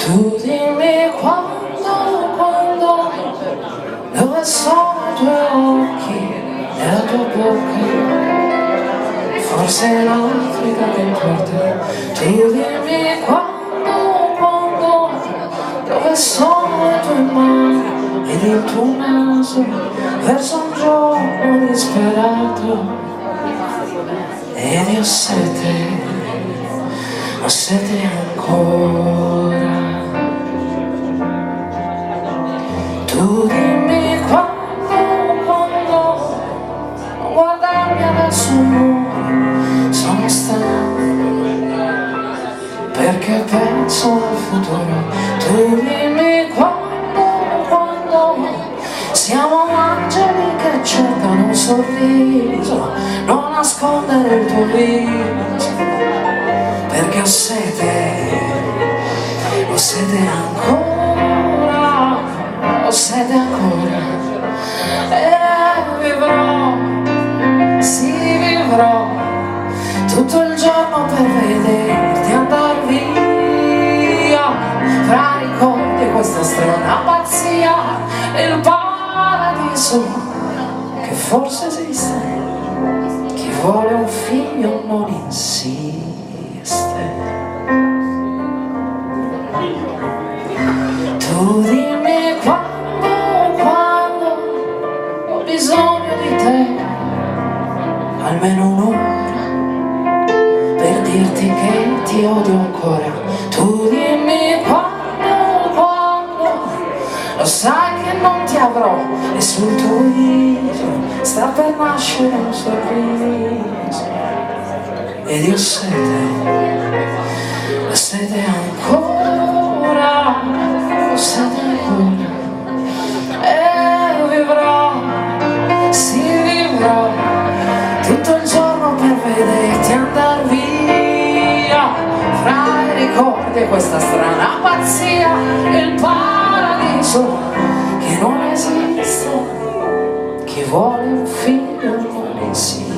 Tu dimmi quando, dove sono i tuoi occhi e la tua bocca, forse è l'Africa che importa. Tu dimmi quando, dove sono le tue mani ed il tuo naso, verso un giorno disperato. Ed io ho sete ancora. Tu dimmi quando non guardarmi adesso noi, sono stanco perché penso al futuro. Tu dimmi quando siamo angeli che cercano un sorriso, non nascondere il tuo viso, perché ho sete ancora, ho sete ancora. E vivrò, sì vivrò, tutto il giorno per vederti andar via, fra ricordi e questa strana pazzia, il paradiso che forse esiste, chi vuole un figlio non insiste. Tu dimmi quando ho bisogno di te, almeno un'ora, per dirti che ti odio ancora. Tu dimmi quando lo sai che non ti avrò e sul tuo viso sta per nascere un sorriso. Ed io ho sete ancora, ho sete ancora. E vivrò, sì vivrò, tutto il giorno per vederti andar via, fra i ricordi e questa strana pazzia, il paradiso che non esiste, chi vuole un figlio non esiste.